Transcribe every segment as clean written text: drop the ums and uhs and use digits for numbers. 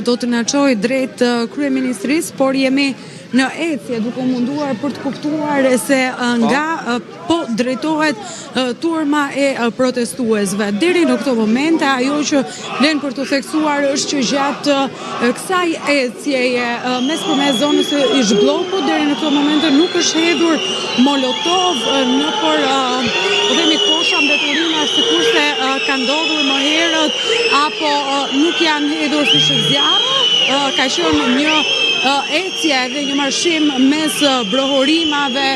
do të na çojë drejt kryeministrisë, por jemi në ecje duke munduar për të kuptuar se nga po drejtohet turma e protestuesve. Deri në këtë moment ajo që vlen për të theksuar është që gjatë kësaj ecjeje mes zonës së ish-bllokut deri në këtë moment nuk është hedhur molotov nëpër kosha mbeturina sikurse ka ndodhur më herët apo nuk janë hedhur fishë zjarre. Ka qenë një ecje dhe një marshim mes brohorimave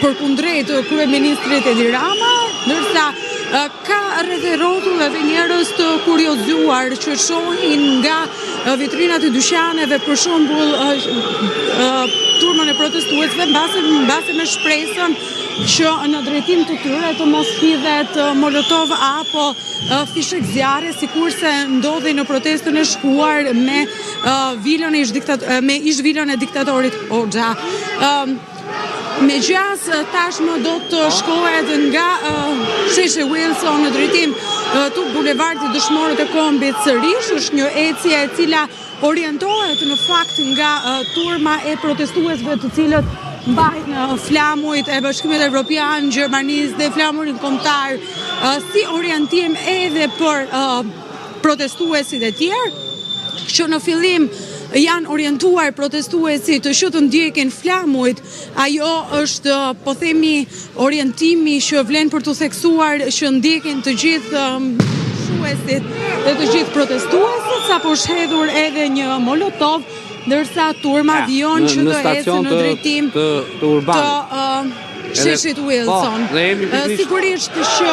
përkundrejt kryeministrit Edi Rama, ndërsa ka rreth rrotull edhe njerëz të kuriozuar që shohin nga vitrinat e dyqaneve për shembull turmën e protestuesve mbase me shpresën që në drejtim të tyre të mos hidhet molotov apo fishek zjarre sikurse ndodhi në protestën e shkuar me ish-vilën e diktatorit Hoxha. Megjithëse tashmë do të shkohet nga sheshi Wilson në drejtim të bulevardit Dëshmorët e Kombit sërish, është një ecje e cila orientohet në fakt nga turma e protestuesve të cilët mbajnë flamujt e Bashkimit Evropian, Gjermanisë dhe flamurin kombëtar si orientim edhe për protestuesit e tjerë, që në fillim janë orientuar protestuesit që të ndjekin flamujt. Ajo është, po themi, orientimi që vlen për të theksuar që ndjekin të gjithë shuesit dhe të gjithë protestuesit, sapo është hedhur edhe një molotov, ndërsa turma vijon që të ecë në drejtim të sheshit Wilson. Sigurisht që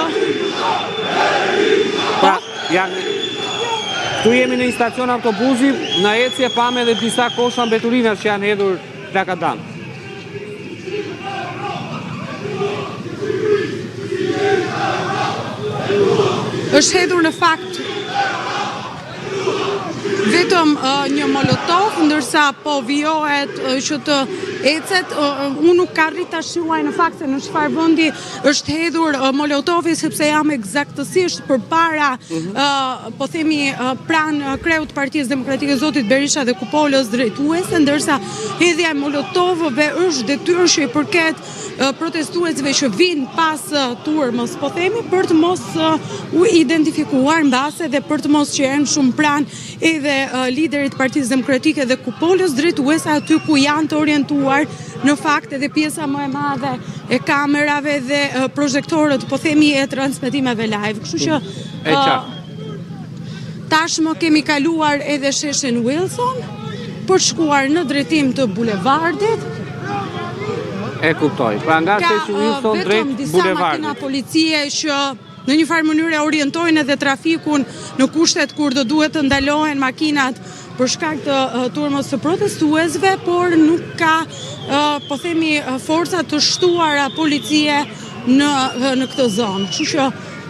këtu jemi në një stacion autobusi, në ecje pame edhe disa kosha mbeturinash që janë hedhur plakadam. Është hedhur në fakt vetëm një molotov, ndërsa po vijohet që të ecet. Unë nuk ka rrit ta shuaj në fakt se në çfarë vendi është hedhur molotovi, sepse jam eksaktësisht përpara, po themi, pranë kreut të Partisë Demokratike zotit Berisha dhe kupolës drejtuese, ndërsa hedhja e molotovëve është detyrë që i përket protestuesve që vinë pas turmës, po themi, për të mos u identifikuar mbase dhe për të mos qenë shumë pranë edhe liderit Partisë Demokratike dhe kupolës drejtuese aty ku janë të orientuar në fakt edhe pjesa më e madhe e kamerave dhe projektorët, po themi, e transmetimeve live. Kështu që tashmë kemi kaluar edhe sheshin Wilson për shkuar në drejtim të bulevardit. E kuptoj. Pra nga sheshi Wilson drejt bulevardit. Ka vetëm disa makina policie që në një farë mënyrë orientojnë edhe trafikun në kushtet kur do duhet të ndalohen makinat për shkak të turmës së protestuesve, por nuk ka, po themi, forca të shtuara policie në këtë zonë. Kështu që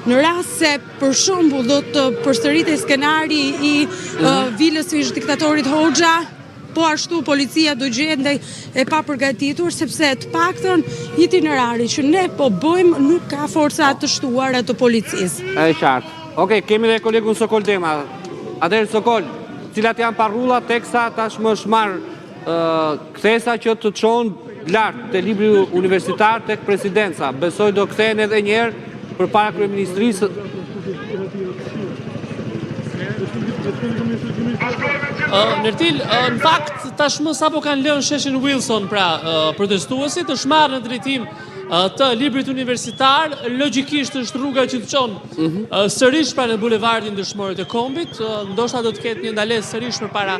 në rast se për shembull do të përsëritej skenari i vilës së diktatorit Hoxha, po ashtu policia do gjendej e papërgatitur, sepse të paktën itinerari që ne po bëjmë nuk ka forca të shtuara të policisë. E qartë. Okej, kemi dhe kolegun Sokol Dema. Atëherë Sokol, cilat janë parrullat teksa tashmë është marrë kthesa që të çonë lart te libri universitar tek presidenca. Besoj do kthehen edhe një herë përpara kryeministrisë. Nërtil, në fakt, tashmë sapo kanë lënë sheshin Wilson, pra protestuesit, është marrë në drejtim të librit universitar, logjikisht është rruga që të qonë sërish pra në bulevardin Dëshmorët e Kombit, ndoshta do të ketë një ndalesë sërish përpara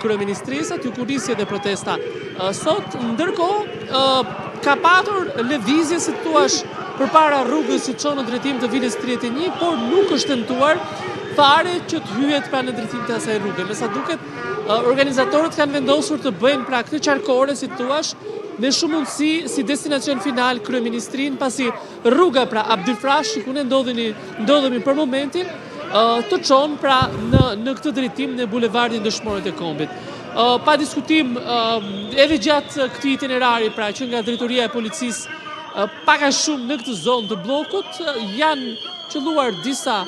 kryeministrisë, aty ku nisjet e protesta sot, ndërkohë ka patur lëvizje, si thuash, përpara rrugës që qonë në drejtim të vilës 31, por nuk është tentuar fare që të hyjet pra në drejtim të asaj rrugë. Me sa duket, organizatorët kanë vendosur të bëjnë pra këtë qarkore, si thuash, me shumë mundësi si destinacion final kryeministrinë, pasi rruga pra Abdyfrash, ku ne ndodhemi për momentin, të çonë pra në këtë drejtim në bulevardin Dëshmorët e Kombit. Pa diskutim, edhe gjatë këtij itinerari, pra që nga drejtoria e policisë pak a shumë në këtë zonë të bllokut, janë qelluar disa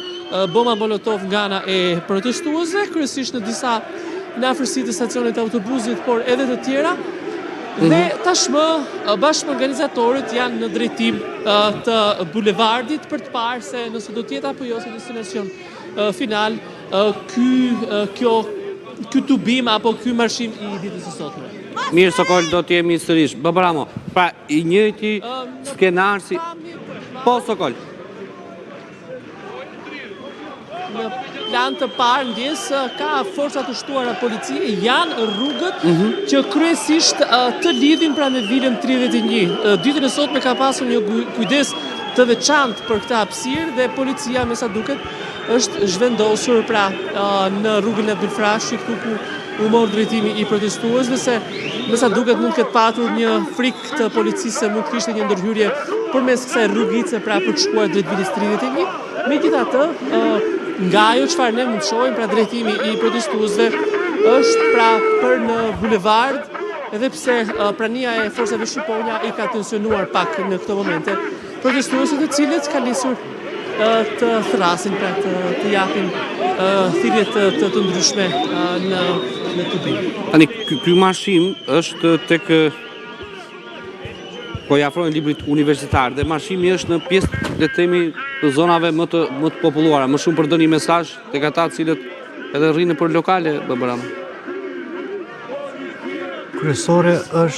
bomba molotov nga ana e protestuesve, kryesisht në afërsi të stacionit autobusit, por edhe të tjera. Dhe tashmë bashkë organizatorët janë në drejtim të bulevardit për të parë se nëse do t'jetë apo jo si destinacion final ky tubim apo ky marshim i ditës së sotme. Mirë, Sokol, do t'jemi sërish. Babramo, pra i njëjti skenar si... Po, Sokol. Në plan të parë ndjes ka forca të shtuara policie, janë rrugët që kryesisht të lidhin pra me vilën 31. Ditën e sotme ka pasur një kujdes të veçantë për këtë hapësirë dhe policia me sa duket është zhvendosur pra në rrugën e Abdulfrashi këtu ku u mor drejtimi i protestuesve, se me sa duket mund këtë patur një frikë të policisë se mund kishte një ndërhyrje përmes kësaj rrugice pra për të shkuar drejt vilës 31. Megjithatë, nga ajo çfarë ne mund të shohim pra drejtimi i protestuesve është pra për në bulevard, edhe pse prania e forcave shqiponja i ka tensionuar pak në këto momente protestuesët, të cilët ka nisur të thrasin pra të japin thirrje të ndryshme në tubim. Tani ky marshim është tek ko i afrojnë librit universitar dhe marshimi është në pjesë le të themi të zonave më të populluara, më shumë për dënë një mesazh tek ata cilët edhe rrinë për lokale, Babram. Kryesore është